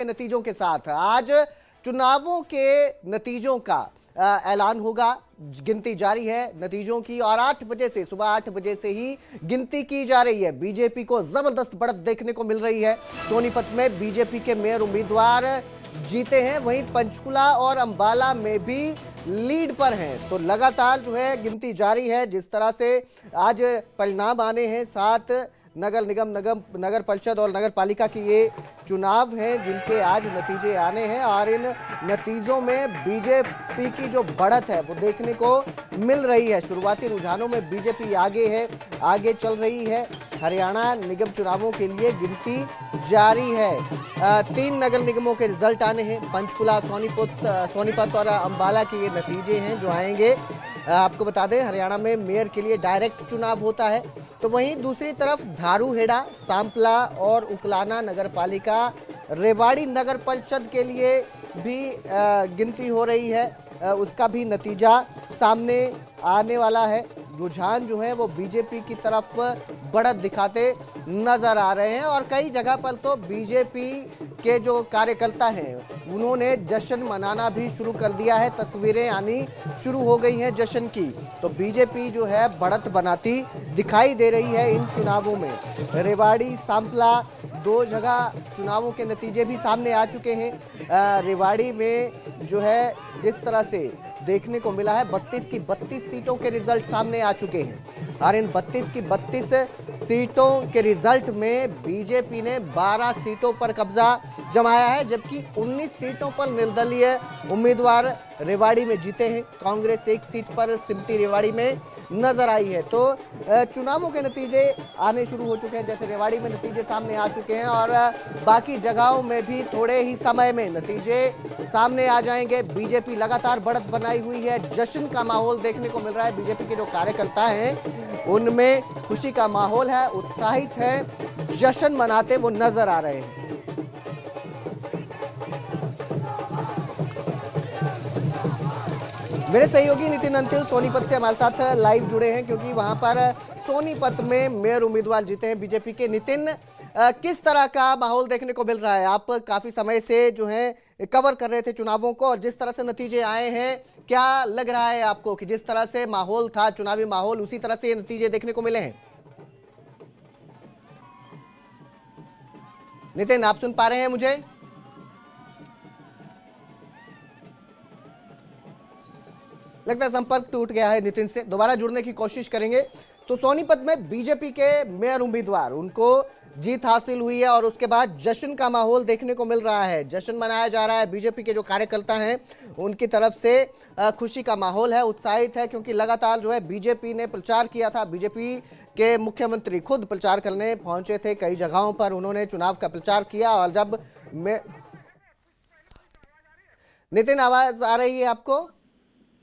नतीजों के साथ आज चुनावों के नतीजों का ऐलान होगा। गिनती जारी है नतीजों की और 8 बजे से सुबह 8 बजे से ही गिनती की जा रही है। बीजेपी को जबरदस्त बढ़त देखने को मिल रही है। सोनीपत में बीजेपी के मेयर उम्मीदवार जीते हैं, वहीं पंचकुला और अंबाला में भी लीड पर हैं। तो लगातार जो है गिनती जारी है। जिस तरह से आज परिणाम आने हैं, 7 नगर निगम नगर परिषद और नगर पालिका की ये चुनाव हैं जिनके आज नतीजे आने हैं और इन नतीजों में बीजेपी की जो बढ़त है वो देखने को मिल रही है। शुरुआती रुझानों में बीजेपी आगे चल रही है। हरियाणा निगम चुनावों के लिए गिनती जारी है। 3 नगर निगमों के रिजल्ट आने हैं। पंचकुला, सोनीपत और अंबाला के ये नतीजे हैं जो आएंगे। आपको बता दें हरियाणा में मेयर के लिए डायरेक्ट चुनाव होता है। तो वहीं दूसरी तरफ धारूहेड़ा, सांपला और उकलाना नगर पालिका, रेवाड़ी नगर परिषद के लिए भी गिनती हो रही है। उसका भी नतीजा सामने आने वाला है। रुझान जो है वो बीजेपी की तरफ बढ़त दिखाते नजर आ रहे हैं और कई जगह पर तो बीजेपी के जो कार्यकर्ता हैं उन्होंने जश्न मनाना भी शुरू कर दिया है। तस्वीरें आनी शुरू हो गई हैं जश्न की। तो बीजेपी जो है बढ़त बनाती दिखाई दे रही है इन चुनावों में। रेवाड़ी, सांपला 2 जगह चुनावों के नतीजे भी सामने आ चुके हैं। रेवाड़ी में जो है जिस तरह से देखने को मिला है 32 की 32 सीटों के रिजल्ट सामने आ चुके हैं और इन 32 की 32 सीटों के रिजल्ट में बीजेपी ने 12 सीटों पर कब्जा जमाया है, जबकि 19 सीटों पर निर्दलीय उम्मीदवार रेवाड़ी में जीते हैं। कांग्रेस 1 सीट पर सिमटी रेवाड़ी में नजर आई है। तो चुनावों के नतीजे आने शुरू हो चुके हैं। जैसे रेवाड़ी में नतीजे सामने आ चुके हैं और बाकी जगहों में भी थोड़े ही समय में नतीजे सामने आ जाएंगे। बीजेपी लगातार बढ़त बनाई हुई है। जश्न का माहौल देखने को मिल रहा है। बीजेपी के जो कार्यकर्ता हैं उनमें खुशी का माहौल है, उत्साहित है, जश्न मनाते वो नजर आ रहे हैं। मेरे सहयोगी नितिन अंतिल सोनीपत से हमारे साथ लाइव जुड़े हैं क्योंकि वहां पर सोनीपत में मेयर उम्मीदवार जीते हैं बीजेपी के। नितिन, किस तरह का माहौल देखने को मिल रहा है? आप काफी समय से जो है कवर कर रहे थे चुनावों को और जिस तरह से नतीजे आए हैं, क्या लग रहा है आपको कि जिस तरह से माहौल था, चुनावी माहौल, उसी तरह से ये नतीजे देखने को मिले हैं? नितिन, आप सुन पा रहे हैं मुझे? लगता है संपर्क टूट गया है नितिन से। दोबारा जुड़ने की कोशिश करेंगे। तो सोनीपत में बीजेपी के मेयर उम्मीदवार, उनको जीत हासिल हुई है और उसके बाद जश्न का माहौल देखने को मिल रहा है। जश्न मनाया जा रहा है। बीजेपी के जो कार्यकर्ता हैं उनकी तरफ से खुशी का माहौल है, उत्साहित है, क्योंकि लगातार जो है बीजेपी ने प्रचार किया था। बीजेपी के मुख्यमंत्री खुद प्रचार करने पहुंचे थे कई जगहों पर, उन्होंने चुनाव का प्रचार किया। और जब नितिन, आवाज आ रही है आपको?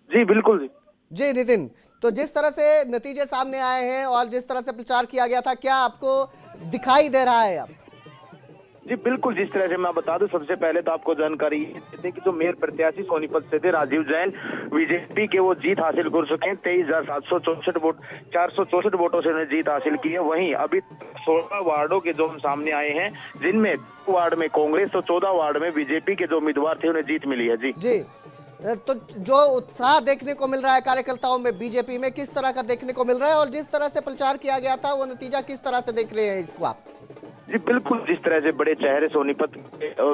जी बिल्कुल जी नितिन, तो जिस तरह से नतीजे सामने आए हैं और जिस तरह से प्रचार किया गया था, क्या आपको दिखाई दे रहा है अब? जी बिल्कुल, जिस तरह से मैं बता दूं, सबसे पहले तो आपको जानकारी देते कि जो मेयर प्रत्याशी सोनीपत से थे राजीव जैन, बीजेपी के वो जीत हासिल कर चुके हैं। 23,764 वोट, 464 वोटों से उन्होंने जीत हासिल की है। वहीं अभी 16 वार्डों के जो सामने आए हैं, जिनमें 2 वार्ड में कांग्रेस और 14 वार्ड में बीजेपी के जो उम्मीदवार थे उन्हें जीत मिली है। जी, तो जो उत्साह देखने को मिल रहा है कार्यकर्ताओं में बीजेपी में, किस तरह का देखने को मिल रहा है और जिस तरह से प्रचार किया गया था वो नतीजा किस तरह से देख रहे हैं इसको आप? जी बिल्कुल, जिस तरह से बड़े चेहरे सोनीपत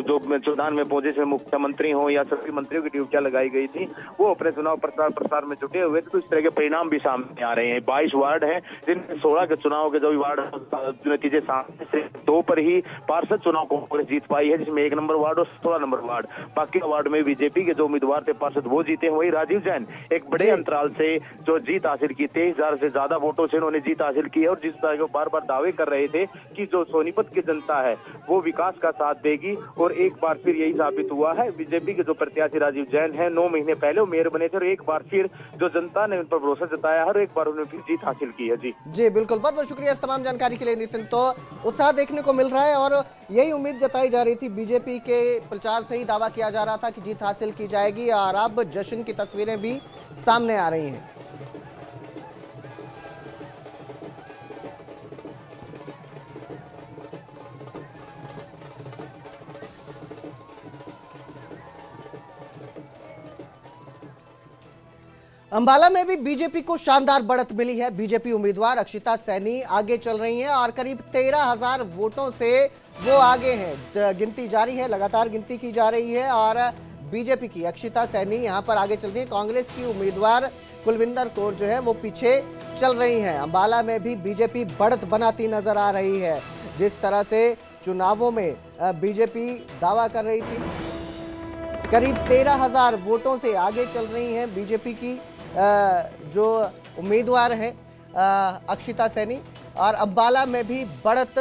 जो चुनाव में पहुंचे से मुख्यमंत्री हो या सभी मंत्रियों की ड्यूटियां लगाई गई थी, वो अपने चुनाव प्रसार में जुटे हुए थे। तो इस तरह के परिणाम भी सामने आ रहे हैं। 22 वार्ड हैं जिनमें 16 के चुनाव के जो वार्ड नतीजे सामने से 2 पर ही पार्षद चुनाव कांग्रेस जीत पाई है, जिसमें 1 नंबर वार्ड और 16 नंबर वार्ड। बाकी वार्ड में बीजेपी के जो उम्मीदवार थे पार्षद वो जीते हैं। वही राजीव जैन एक बड़े अंतराल से जो जीत हासिल की, 23,000 से ज्यादा वोटों से उन्होंने जीत हासिल की है। और जिस तरह के बार बार दावे कर रहे थे कि जो सोनीपत की जनता है वो विकास का साथ देगी, और एक बार फिर यही साबित हुआ है। बीजेपी के जो प्रत्याशी राजीव जैन हैं, 9 महीने पहले वो मेयर बने थे और एक बार फिर जो जनता ने उन पर भरोसा जताया है, एक बार उन्होंने फिर जीत हासिल की है। जी बिल्कुल, बहुत बहुत शुक्रिया इस तमाम जानकारी के लिए नितिन। तो उत्साह देखने को मिल रहा है और यही उम्मीद जताई जा रही थी। बीजेपी के प्रचार से ही दावा किया जा रहा था कि जीत हासिल की जाएगी और अब जश्न की तस्वीरें भी सामने आ रही हैं। अंबाला में भी बीजेपी को शानदार बढ़त मिली है। बीजेपी उम्मीदवार अक्षिता सैनी आगे चल रही हैं और करीब 13,000 वोटों से वो आगे हैं। गिनती जारी है, लगातार गिनती की जा रही है और बीजेपी की अक्षिता सैनी यहां पर आगे चल रही है। कांग्रेस की उम्मीदवार कुलविंदर कौर जो है वो पीछे चल रही हैं। अंबाला में भी बीजेपी बढ़त बनाती नजर आ रही है। जिस तरह से चुनावों में बीजेपी दावा कर रही थी, करीब 13,000 वोटों से आगे चल रही हैं बीजेपी की जो उम्मीदवार हैं अक्षिता सैनी। और अंबाला में भी बढ़त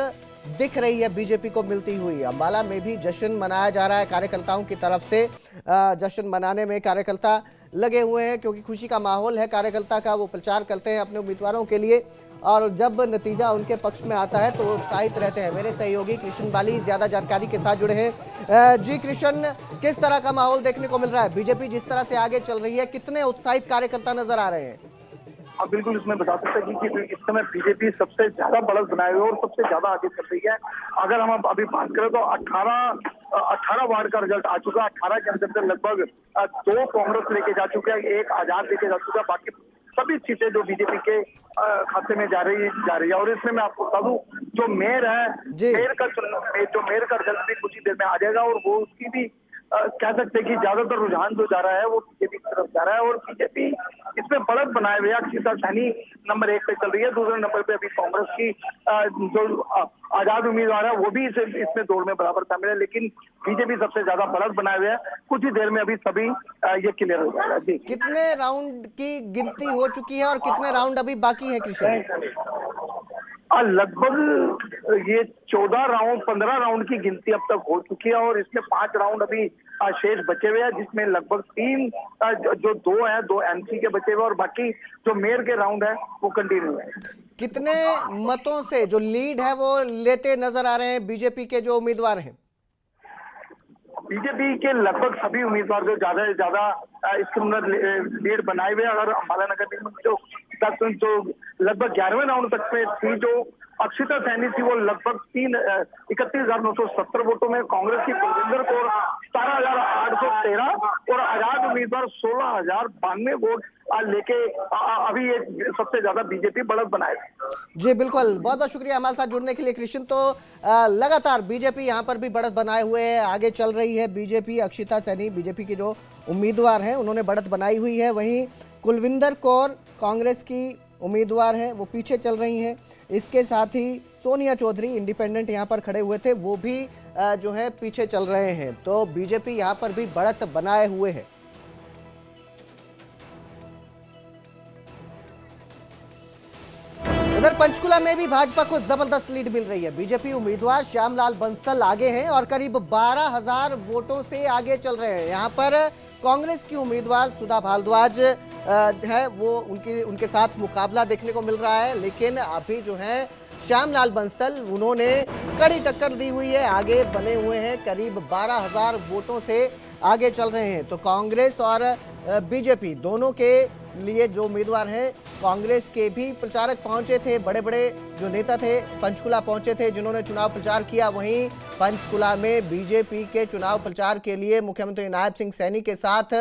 दिख रही है बीजेपी को मिलती हुई। अंबाला में भी जश्न मनाया जा रहा है कार्यकर्ताओं की तरफ से। जश्न मनाने में कार्यकर्ता लगे हुए हैं क्योंकि खुशी का माहौल है कार्यकर्ता का। वो प्रचार करते हैं अपने उम्मीदवारों के लिए और जब नतीजा उनके पक्ष में आता है तो उत्साहित रहते हैं। मेरे सहयोगी कृष्ण बाली ज्यादा जानकारी के साथ जुड़े हैं। जी कृष्ण, किस तरह का माहौल देखने को मिल रहा है? बीजेपी जिस तरह से आगे चल रही है, कितने उत्साहित कार्यकर्ता नजर आ रहे हैं? हाँ बिल्कुल, इसमें बता सकते हैं कि इस समय बीजेपी सबसे ज्यादा बढ़त बनाए हुए और सबसे ज्यादा आगे चल रही है। अगर हम अभी बात करें तो 18 वार्ड का रिजल्ट आ चुका है। 18 के अंदर लगभग 2 कांग्रेस लेके जा चुके हैं, 1 आजाद लेके जा चुका है। बाकी सभी सीटें जो बीजेपी के खाते में जा रही है। और इसमें मैं आपको बता दूं, जो मेयर है, मेयर का रिजल्ट भी कुछ ही देर में आ जाएगा और वो उसकी भी कह सकते हैं कि ज्यादातर रुझान जो जा रहा है वो बीजेपी की तरफ जा रहा है। और बीजेपी इसमें बढ़त बनाए हुए अक्षिता सैनी नंबर 1 पे चल रही है। दूसरे नंबर पे अभी कांग्रेस की जो आजाद उम्मीदवार है वो भी इसमें दौड़ में बराबर शामिल है, लेकिन बीजेपी सबसे ज्यादा बढ़त बनाए हुए है। कुछ ही देर में अभी सभी ये क्लियर हो जाएगा। जी, कितने राउंड की गिनती हो चुकी है और कितने राउंड अभी बाकी है कृष्ण? लगभग ये 15 राउंड की गिनती अब तक हो चुकी है और इसमें 5 राउंड अभी शेष बचे हुए हैं, जिसमें लगभग 3 जो 2 एमसी के बचे हुए और बाकी जो मेयर के राउंड है वो कंटिन्यू है। कितने मतों से जो लीड है वो लेते नजर आ रहे हैं बीजेपी के जो उम्मीदवार हैं? बीजेपी के लगभग सभी उम्मीदवार जो ज्यादा से ज्यादा इसके अंदर लीड बनाए हुए। अगर अंबाला नगर निगम जो लगभग 11वें राउंड तक में थी, जो अक्षिता सैनी थी वो लगभग 31,970 वोटों में, कांग्रेस की कुलविंदर कौर 17,813 और आजाद उम्मीदवार 16,092 वोट लेके अभी ये सबसे ज्यादा बीजेपी बढ़त बनाए। जी बिल्कुल, बहुत बहुत शुक्रिया हमारे साथ जुड़ने के लिए कृष्ण। तो लगातार बीजेपी यहाँ पर भी बढ़त बनाए हुए है, आगे चल रही है बीजेपी। अक्षिता सैनी बीजेपी के जो उम्मीदवार हैं उन्होंने बढ़त बनाई हुई है। वहीं कुलविंदर कौर कांग्रेस की उम्मीदवार हैं, वो पीछे चल रही हैं। इसके साथ ही सोनिया चौधरी इंडिपेंडेंट यहाँ पर खड़े हुए थे, वो भी जो है पीछे चल रहे हैं। तो बीजेपी यहाँ पर भी बढ़त बनाए हुए है। उधर पंचकुला में भी भाजपा को जबरदस्त लीड मिल रही है। बीजेपी उम्मीदवार श्यामलाल बंसल आगे हैं और करीब 12,000 वोटों से आगे चल रहे हैं। यहाँ पर कांग्रेस की उम्मीदवार सुधा भारद्वाज है, वो उनके साथ मुकाबला देखने को मिल रहा है, लेकिन अभी जो है श्यामलाल बंसल उन्होंने कड़ी टक्कर दी हुई है, आगे बने हुए हैं, करीब 12,000 वोटों से आगे चल रहे हैं। तो कांग्रेस और बीजेपी दोनों के लिए जो उम्मीदवार हैं, कांग्रेस के भी प्रचारक पहुंचे थे, बड़े बड़े जो नेता थे पंचकुला पहुंचे थे जिन्होंने चुनाव प्रचार किया। वहीं पंचकुला में बीजेपी के चुनाव प्रचार के लिए मुख्यमंत्री नायब सिंह सैनी के साथ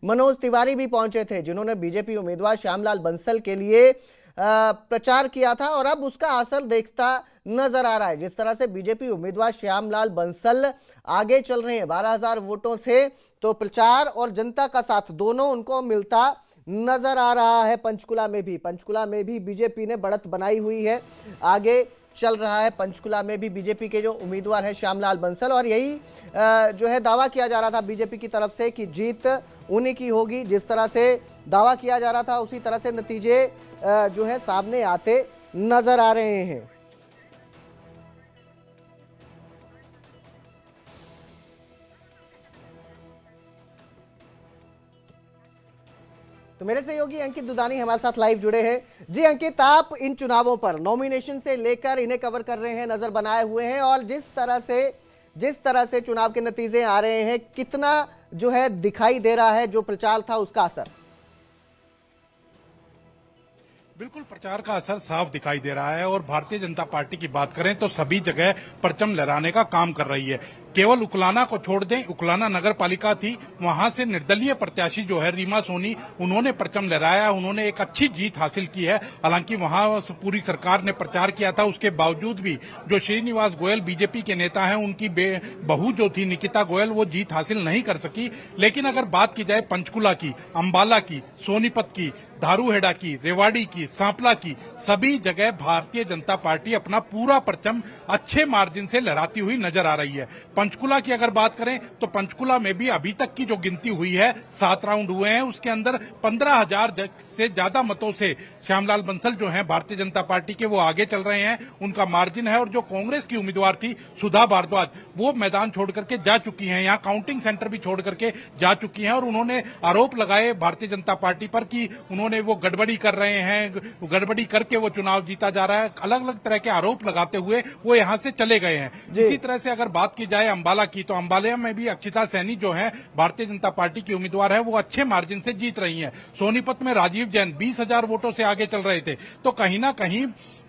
मनोज तिवारी भी पहुंचे थे, जिन्होंने बीजेपी उम्मीदवार श्यामलाल बंसल के लिए प्रचार किया था और अब उसका असर देखता नजर आ रहा है। जिस तरह से बीजेपी उम्मीदवार श्यामलाल बंसल आगे चल रहे हैं 12,000 वोटों से, तो प्रचार और जनता का साथ दोनों उनको मिलता नजर आ रहा है। पंचकुला में भी बीजेपी ने बढ़त बनाई हुई है, आगे चल रहा है। पंचकुला में भी बीजेपी के जो उम्मीदवार है श्यामलाल बंसल, और यही जो है दावा किया जा रहा था बीजेपी की तरफ से कि जीत उन्हीं की होगी। जिस तरह से दावा किया जा रहा था उसी तरह से नतीजे जो है सामने आते नजर आ रहे हैं। तो मेरे सहयोगी अंकित दुदानी हमारे साथ लाइव जुड़े हैं। जी अंकित, आप इन चुनावों पर नॉमिनेशन से लेकर इन्हें कवर कर रहे हैं, नजर बनाए हुए हैं, और जिस तरह से चुनाव के नतीजे आ रहे हैं, कितना जो है दिखाई दे रहा है जो प्रचार था उसका असर? बिल्कुल, प्रचार का असर साफ दिखाई दे रहा है और भारतीय जनता पार्टी की बात करें तो सभी जगह परचम लहराने का काम कर रही है। केवल उकलाना को छोड़ दें, उकलाना नगर पालिका थी, वहां से निर्दलीय प्रत्याशी जो है रीमा सोनी, उन्होंने परचम लहराया, उन्होंने एक अच्छी जीत हासिल की है। हालांकि वहां पूरी सरकार ने प्रचार किया था, उसके बावजूद भी जो श्रीनिवास गोयल बीजेपी के नेता हैं, उनकी बहू जो थी निकिता गोयल, वो जीत हासिल नहीं कर सकी। लेकिन अगर बात की जाए पंचकुला की, अंबाला की, सोनीपत की, धारूहेड़ा की, रेवाड़ी की, सांपला की, सभी जगह भारतीय जनता पार्टी अपना पूरा परचम अच्छे मार्जिन से लहराती हुई नजर आ रही है। पंचकुला की अगर बात करें तो पंचकुला में भी अभी तक की जो गिनती हुई है, 7 राउंड हुए हैं, उसके अंदर 15,000 से ज्यादा मतों से श्यामलाल बंसल जो हैं भारतीय जनता पार्टी के, वो आगे चल रहे हैं, उनका मार्जिन है। और जो कांग्रेस की उम्मीदवार थी सुधा भारद्वाज, वो मैदान छोड़ करके जा चुकी हैं, यहाँ काउंटिंग सेंटर भी छोड़ करके जा चुकी हैं। और उन्होंने आरोप लगाए भारतीय जनता पार्टी पर कि उन्होंने वो गड़बड़ी कर रहे हैं, गड़बड़ी करके वो चुनाव जीता जा रहा है, अलग अलग तरह के आरोप लगाते हुए वो यहां से चले गए हैं। इसी तरह से अगर बात की जाए अंबाला की, तो अंबाला में भी अक्षिता सैनी जो है भारतीय जनता पार्टी की उम्मीदवार है, वो अच्छे मार्जिन से जीत रही है। सोनीपत में राजीव जैन 20,000 वोटों से आगे चल रहे थे। तो कहीं ना कहीं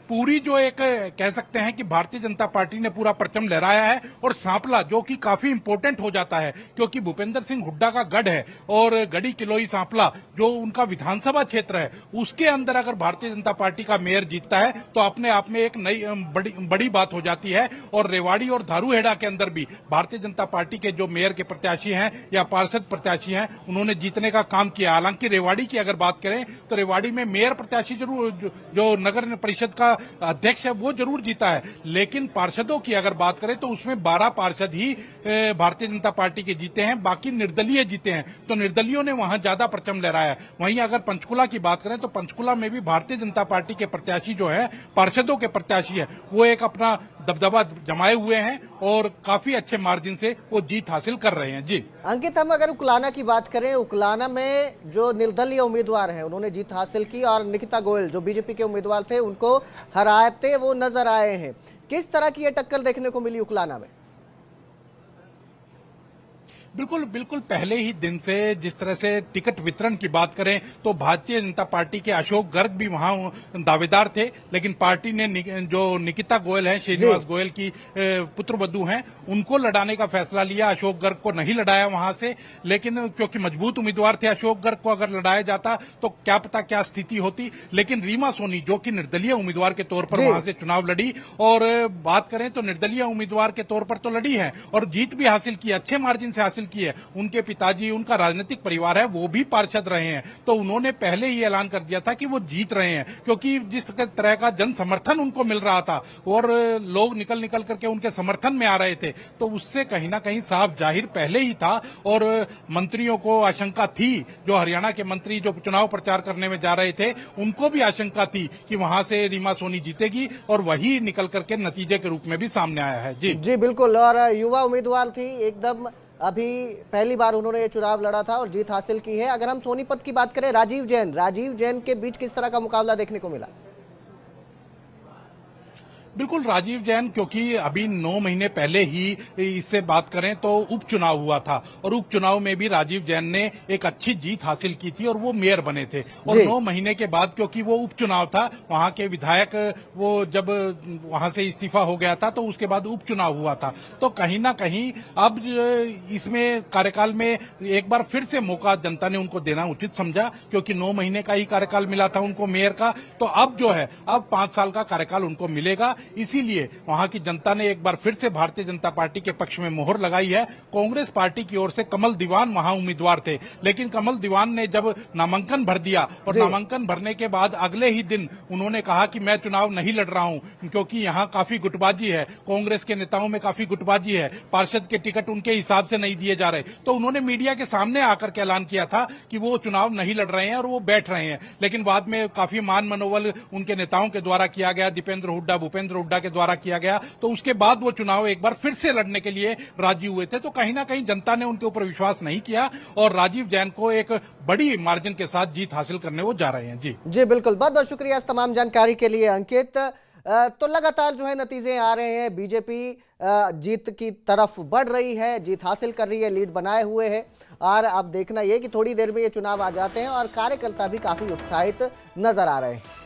पूरी जो एक कह सकते हैं कि भारतीय जनता पार्टी ने पूरा परचम लहराया है। और सांपला जो कि काफी इंपॉर्टेंट हो जाता है, क्योंकि भूपेंद्र सिंह हुड्डा का गढ़ है, और गढ़ी किलोई सांपला जो उनका विधानसभा क्षेत्र है, उसके अंदर अगर भारतीय जनता पार्टी का मेयर जीतता है तो अपने आप में एक नई बड़ी बात हो जाती है। और रेवाड़ी और धारूहेड़ा के अंदर भी भारतीय जनता पार्टी के जो मेयर के प्रत्याशी हैं या पार्षद प्रत्याशी हैं, उन्होंने जीतने का काम किया। हालांकि रेवाड़ी की अगर बात करें तो रेवाड़ी में मेयर प्रत्याशी जरूर, जो नगर परिषद का अध्यक्ष है, वो जरूर जीता है। लेकिन पार्षदों की अगर बात करें तो उसमें 12 पार्षद ही भारतीय जनता पार्टी के जीते हैं, बाकी निर्दलीय जीते हैं। तो निर्दलीयों ने वहां ज्यादा परचम लहराया। वहीं अगर पंचकुला की बात करें तो पंचकुला में भी भारतीय जनता पार्टी के प्रत्याशी जो है, पार्षदों के प्रत्याशी है, वो एक अपना दबदबा जमाए हुए हैं और काफी अच्छे मार्जिन से वो जीत हासिल कर रहे हैं। जी अंकित, हम अगर उकलाना की बात करें, उकलाना में जो निर्दलीय उम्मीदवार हैं उन्होंने जीत हासिल की, और निकिता गोयल जो बीजेपी के उम्मीदवार थे उनको हराते वो नजर आए हैं। किस तरह की ये टक्कर देखने को मिली उकलाना में? बिल्कुल पहले ही दिन से जिस तरह से टिकट वितरण की बात करें तो भारतीय जनता पार्टी के अशोक गर्ग भी वहां दावेदार थे, लेकिन पार्टी ने जो निकिता गोयल है, श्रीनिवास गोयल की पुत्रवधू हैं, उनको लड़ाने का फैसला लिया। अशोक गर्ग को नहीं लड़ाया वहां से, लेकिन क्योंकि मजबूत उम्मीदवार थे अशोक गर्ग को अगर लड़ाया जाता तो क्या पता क्या स्थिति होती। लेकिन रीमा सोनी जो कि निर्दलीय उम्मीदवार के तौर पर वहां से चुनाव लड़ी, और बात करें तो निर्दलीय उम्मीदवार के तौर पर तो लड़ी है और जीत भी हासिल की, अच्छे मार्जिन से हासिल की है। उनके पिताजी, उनका राजनीतिक परिवार है, वो भी पार्षद रहे हैं, तो उन्होंने पहले ही ऐलान कर दिया था कि वो जीत रहे हैं, क्योंकि जिस तरह का जन समर्थन उनको मिल रहा था और लोग निकल करके उनके समर्थन में आ रहे थे, तो उससे कहीं ना कहीं साफ जाहिर पहले ही था। और मंत्रियों को आशंका थी, जो हरियाणा के मंत्री जो चुनाव प्रचार करने में जा रहे थे, उनको भी आशंका थी कि वहां से रीमा सोनी जीतेगी, और वही निकल करके नतीजे के रूप में भी सामने आया है। जी बिल्कुल। और युवा उम्मीदवार थी, एकदम अभी पहली बार उन्होंने ये चुनाव लड़ा था और जीत हासिल की है। अगर हम सोनीपत की बात करें, राजीव जैन के बीच किस तरह का मुकाबला देखने को मिला? बिल्कुल राजीव जैन, क्योंकि अभी 9 महीने पहले ही इससे बात करें तो उपचुनाव हुआ था, और उपचुनाव में भी राजीव जैन ने एक अच्छी जीत हासिल की थी और वो मेयर बने थे। और 9 महीने के बाद, क्योंकि वो उपचुनाव था, वहां के विधायक वो जब वहां से इस्तीफा हो गया था तो उसके बाद उपचुनाव हुआ था, तो कहीं ना कहीं अब इसमें कार्यकाल में एक बार फिर से मौका जनता ने उनको देना उचित समझा, क्योंकि 9 महीने का ही कार्यकाल मिला था उनको मेयर का, तो अब जो है अब 5 साल का कार्यकाल उनको मिलेगा। इसीलिए वहां की जनता ने एक बार फिर से भारतीय जनता पार्टी के पक्ष में मोहर लगाई है। कांग्रेस पार्टी की ओर से कमल दीवान वहां उम्मीदवार थे, लेकिन कमल दीवान ने जब नामांकन भर दिया और नामांकन भरने के बाद अगले ही दिन उन्होंने कहा कि मैं चुनाव नहीं लड़ रहा हूं, क्योंकि यहां काफी गुटबाजी है, कांग्रेस के नेताओं में काफी गुटबाजी है, पार्षद के टिकट उनके हिसाब से नहीं दिए जा रहे। तो उन्होंने मीडिया के सामने आकर के ऐलान किया था कि वो चुनाव नहीं लड़ रहे हैं और वो बैठ रहे हैं। लेकिन बाद में काफी मान मनोबल उनके नेताओं के द्वारा किया गया, दीपेंद्र हुड्डा, भूपेंद्र हुड्डा के द्वारा किया गया, तो उसके बाद वो चुनाव एक बार फिर से लड़ने के लिए राजी हुए थे। तो कहीं ना कहीं जनता ने उनके ऊपर विश्वास नहीं किया और राजीव जैन को एक बड़ी मार्जिन के साथ जीत हासिल करने वो जा रहे हैं। जी बिल्कुल, बहुत बहुत शुक्रिया इस तमाम जानकारी के लिए अंकित। तो लगातार जो है नतीजे आ रहे हैं, बीजेपी जीत की तरफ बढ़ रही है, जीत हासिल कर रही है, लीड बनाए हुए है। और अब देखना यह कि थोड़ी देर में ये चुनाव आ जाते हैं और कार्यकर्ता भी काफी उत्साहित नजर आ रहे हैं।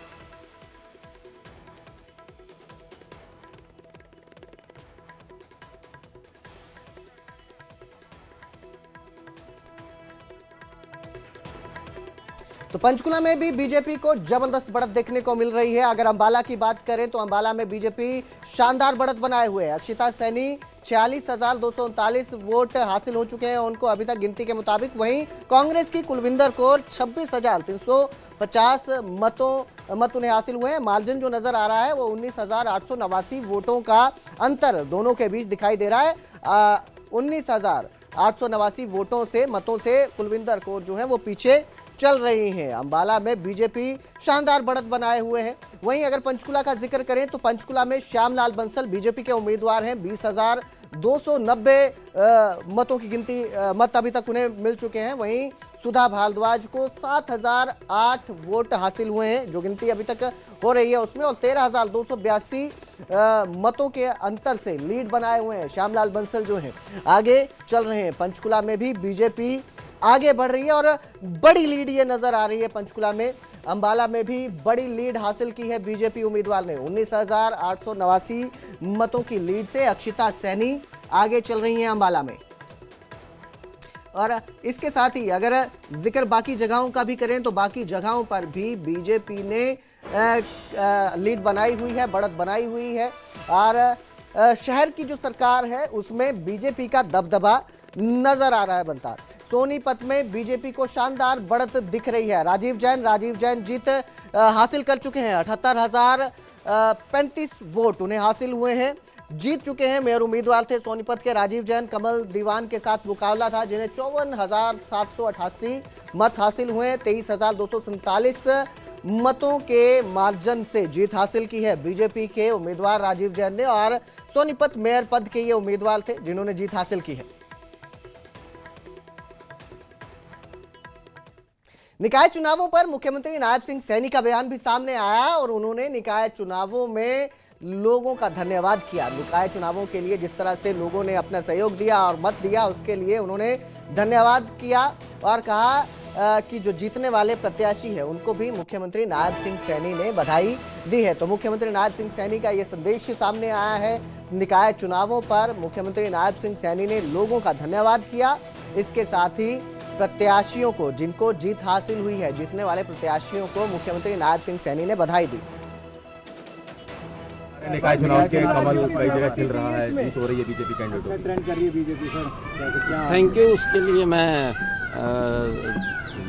तो पंचकुला में भी बीजेपी को जबरदस्त बढ़त देखने को मिल रही है। अगर अंबाला की बात करें तो अंबाला में बीजेपी शानदार बढ़त बनाए हुए है। अक्षिता सैनी 46,239 वोट हासिल हो चुके हैं उनको अभी तक गिनती के मुताबिक। वहीं कांग्रेस की कुलविंदर कौर 26,350 मत उन्हें हासिल हुए हैं। मार्जिन जो नजर आ रहा है वो 19,889 वोटों का अंतर दोनों के बीच दिखाई दे रहा है। 19,889 मतों से कुलविंदर कौर जो है वो पीछे चल रही हैं। अंबाला में बीजेपी शानदार बढ़त बनाए हुए है। वहीं अगर पंचकुला का जिक्र करें तो पंचकुला में श्यामलाल बंसल बीजेपी के उम्मीदवार हैं। 20,290 मतों की गिनती मत अभी तक उन्हें मिल चुके हैं। वहीं सुधा भारद्वाज को 7,008 वोट हासिल हुए हैं जो गिनती अभी तक हो रही है उसमें, और 13,282 मतों के अंतर से लीड बनाए हुए हैं। श्यामलाल बंसल जो हैं आगे चल रहे हैं। पंचकुला में भी बीजेपी आगे बढ़ रही है और बड़ी लीड ये नजर आ रही है पंचकुला में। अंबाला में भी बड़ी लीड हासिल की है बीजेपी उम्मीदवार ने। 19,889 मतों की लीड से अक्षिता सैनी आगे चल रही हैं अंबाला में। और इसके साथ ही अगर जिक्र बाकी जगहों का भी करें तो बाकी जगहों पर भी बीजेपी ने लीड बनाई हुई है, बढ़त बनाई हुई है। और शहर की जो सरकार है उसमें बीजेपी का दबदबा नजर आ रहा है बनता। सोनीपत में बीजेपी को शानदार बढ़त दिख रही है। राजीव जैन जीत हासिल कर चुके हैं। 78,035 वोट उन्हें हासिल हुए हैं, जीत चुके हैं। मेयर उम्मीदवार थे सोनीपत के राजीव जैन। कमल दीवान के साथ मुकाबला था जिन्हें 54,788 मत हासिल हुए। 23,247 मतों के मार्जिन से जीत हासिल की है बीजेपी के उम्मीदवार राजीव जैन ने, और सोनीपत मेयर पद के ये उम्मीदवार थे जिन्होंने जीत हासिल की है। निकाय चुनावों पर मुख्यमंत्री नायब सिंह सैनी का बयान भी सामने आया और उन्होंने निकाय चुनावों में लोगों का धन्यवाद किया। निकाय चुनावों के लिए जिस तरह से लोगों ने अपना सहयोग दिया और मत दिया उसके लिए उन्होंने धन्यवाद किया और कहा कि जो जीतने वाले प्रत्याशी है उनको भी मुख्यमंत्री नायब सिंह सैनी ने बधाई दी है। तो मुख्यमंत्री नायब सिंह सैनी का ये संदेश सामने आया है। निकाय चुनावों पर मुख्यमंत्री नायब सिंह सैनी ने लोगों का धन्यवाद किया। इसके साथ ही प्रत्याशियों को जिनको जीत हासिल हुई है, जीतने वाले प्रत्याशियों को मुख्यमंत्री नायब सिंह सैनी ने बधाई दी। निकाय चुनाव के कमल कई जगह खिल रहा है, जीत हो रही है बीजेपी कैंडिडेट ट्रेंड कर रही है बीजेपी सर। थैंक यू, उसके लिए मैं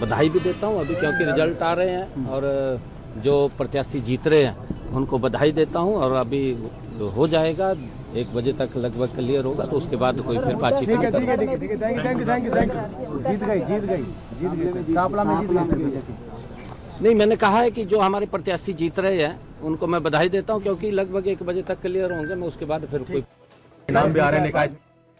बधाई भी देता हूं अभी, क्योंकि रिजल्ट आ रहे हैं और जो प्रत्याशी जीत रहे हैं उनको बधाई देता हूं। और अभी हो जाएगा 1 बजे तक लगभग क्लियर होगा, तो उसके बाद कोई फिर बातचीत नहीं करेगा। नहीं, मैंने कहा है कि जो हमारे प्रत्याशी जीत रहे हैं उनको मैं बधाई देता हूं, क्योंकि लगभग 1 बजे तक क्लियर होंगे, मैं उसके बाद फिर कोई नाम भी आ रहे हैं निकाय।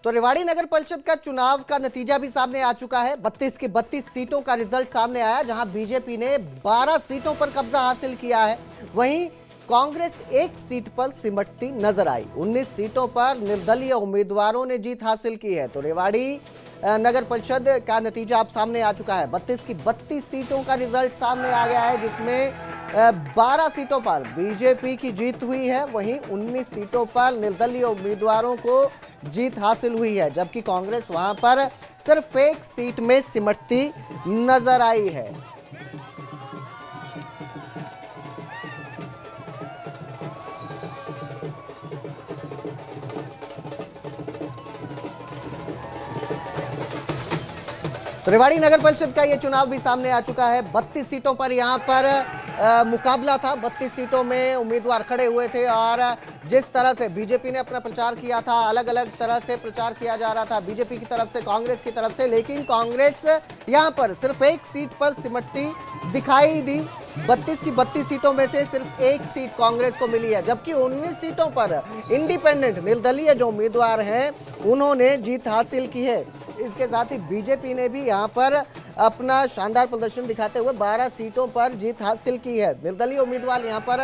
तो रेवाड़ी नगर परिषद का चुनाव का नतीजा भी सामने आ चुका है। 32 की 32 सीटों का रिजल्ट सामने आया, जहां बीजेपी ने 12 सीटों पर कब्जा हासिल किया है। वहीं कांग्रेस 1 सीट पर सिमटती नजर आई। 19 सीटों पर निर्दलीय उम्मीदवारों ने जीत हासिल की है। तो रेवाड़ी नगर परिषद का नतीजा अब सामने आ चुका है। 32 की 32 सीटों का रिजल्ट सामने आ गया है, जिसमें 12 सीटों पर बीजेपी की जीत हुई है। वहीं 19 सीटों पर निर्दलीय उम्मीदवारों को जीत हासिल हुई है, जबकि कांग्रेस वहां पर सिर्फ 1 सीट में सिमटती नजर आई है। तो रेवाड़ी नगर परिषद का ये चुनाव भी सामने आ चुका है। 32 सीटों पर यहाँ पर मुकाबला था। 32 सीटों में उम्मीदवार खड़े हुए थे और जिस तरह से बीजेपी ने अपना प्रचार किया था, अलग अलग तरह से प्रचार किया जा रहा था बीजेपी की तरफ से, कांग्रेस की तरफ से, लेकिन कांग्रेस यहाँ पर सिर्फ 1 सीट पर सिमटती दिखाई दी। 32 की 32 सीटों में से सिर्फ 1 सीट कांग्रेस को मिली है, जबकि 19 सीटों पर इंडिपेंडेंट निर्दलीय जो उम्मीदवार हैं उन्होंने जीत हासिल की है। इसके साथ ही बीजेपी ने भी यहाँ पर अपना शानदार प्रदर्शन दिखाते हुए 12 सीटों पर जीत हासिल की है। निर्दलीय उम्मीदवार यहाँ पर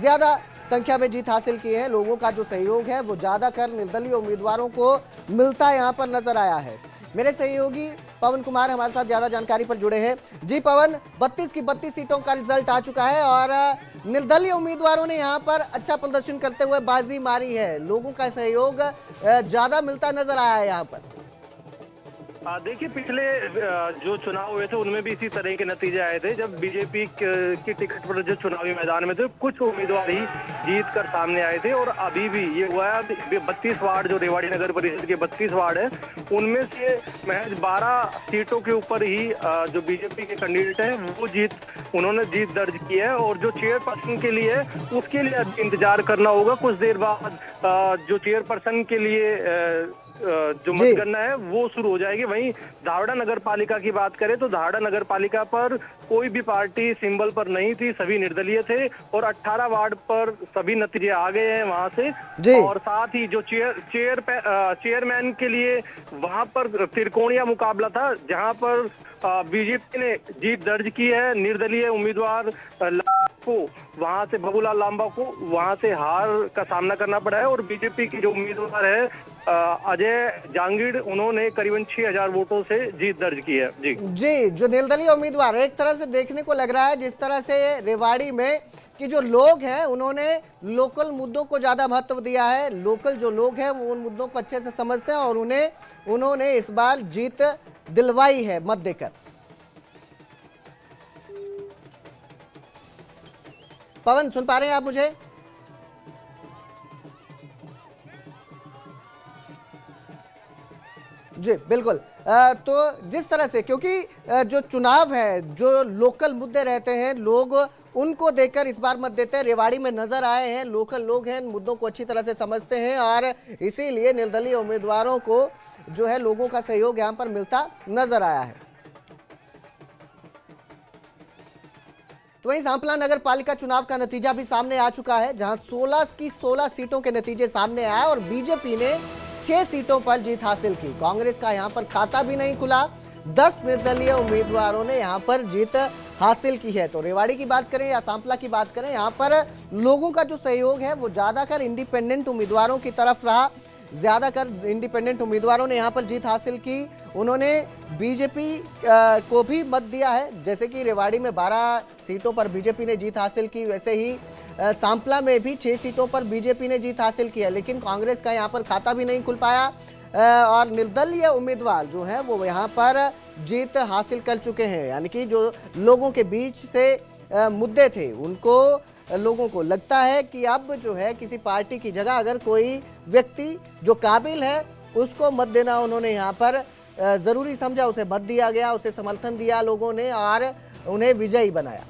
ज्यादा संख्या में जीत हासिल की है। लोगों का जो सहयोग है वो ज्यादातर निर्दलीय उम्मीदवारों को मिलता यहाँ पर नजर आया है। मेरे सहयोगी पवन कुमार हमारे साथ ज्यादा जानकारी पर जुड़े हैं। जी पवन, 32 की 32 सीटों का रिजल्ट आ चुका है और निर्दलीय उम्मीदवारों ने यहाँ पर अच्छा प्रदर्शन करते हुए बाजी मारी है। लोगों का सहयोग ज्यादा मिलता नजर आया है यहाँ पर। देखिए, पिछले जो चुनाव हुए थे उनमें भी इसी तरह के नतीजे आए थे। जब बीजेपी की टिकट पर जो चुनावी मैदान में थे, कुछ उम्मीदवार ही जीत कर सामने आए थे और अभी भी ये हुआ है। 32 वार्ड जो रेवाड़ी नगर परिषद के 32 वार्ड है, उनमें से महज 12 सीटों के ऊपर ही जो बीजेपी के कैंडिडेट हैं वो उन्होंने जीत दर्ज की है। और जो चेयरपर्सन के लिए उसके लिए इंतजार करना होगा। कुछ देर बाद जो चेयरपर्सन के लिए जो मतगणना है वो शुरू हो जाएगी। वहीं धावड़ा नगर पालिका की बात करें तो धावड़ा नगर पालिका पर कोई भी पार्टी सिंबल पर नहीं थी, सभी निर्दलीय थे और 18 वार्ड पर सभी नतीजे आ गए हैं वहां से। और साथ ही जो चेयरमैन के लिए वहां पर त्रिकोणीय मुकाबला था, जहां पर बीजेपी ने जीत दर्ज की है। निर्दलीय उम्मीदवार को वहां से बाबूलाल लांबा को वहां से हार का सामना करना पड़ा है और बीजेपी की जो उम्मीदवार है अजय जांगीड़, उन्होंने करीबन 6000 वोटों से जीत दर्ज की है। जी, जो निर्दलीय उम्मीदवार एक तरह से देखने को लग रहा है जिस तरह से रेवाड़ी में कि जो लोग हैं उन्होंने लोकल मुद्दों को ज्यादा महत्व दिया है। लोकल जो लोग हैं वो उन मुद्दों को अच्छे से समझते हैं और उन्होंने इस बार जीत दिलवाई है मत देकर। पवन, सुन पा रहे हैं आप मुझे? जी बिल्कुल। तो जिस तरह से, क्योंकि जो चुनाव है, जो लोकल मुद्दे रहते हैं, लोग उनको देखकर इस बार मत देते हैं। रेवाड़ी में नजर आए हैं, लोकल लोग हैं, मुद्दों को अच्छी तरह से समझते हैं और इसीलिए निर्दलीय उम्मीदवारों को जो है लोगों का सहयोग यहां पर मिलता नजर आया है। तो वहीं सांपला नगर पालिका चुनाव का नतीजा भी सामने आ चुका है, जहां 16 की 16 सीटों के नतीजे सामने आए और बीजेपी ने 6 सीटों पर जीत हासिल की। कांग्रेस का यहां पर खाता भी नहीं खुला। 10 निर्दलीय उम्मीदवारों ने यहां पर जीत हासिल की है। तो रेवाड़ी की बात करें या सांपला की बात करें, यहां पर लोगों का जो सहयोग है वो ज्यादातर इंडिपेंडेंट उम्मीदवारों की तरफ रहा। ज्यादातर इंडिपेंडेंट उम्मीदवारों ने यहां पर जीत हासिल की। उन्होंने बीजेपी को भी मत दिया है। जैसे कि रेवाड़ी में 12 सीटों पर बीजेपी ने जीत हासिल की, वैसे ही सांपला में भी 6 सीटों पर बीजेपी ने जीत हासिल की है। लेकिन कांग्रेस का यहां पर खाता भी नहीं खुल पाया और निर्दलीय उम्मीदवार जो है वो यहां पर जीत हासिल कर चुके हैं। यानी कि जो लोगों के बीच से मुद्दे थे, उनको लोगों को लगता है कि अब जो है किसी पार्टी की जगह अगर कोई व्यक्ति जो काबिल है उसको मत देना उन्होंने यहाँ पर जरूरी समझा, उसे मत दिया गया, उसे समर्थन दिया लोगों ने और उन्हें विजयी बनाया।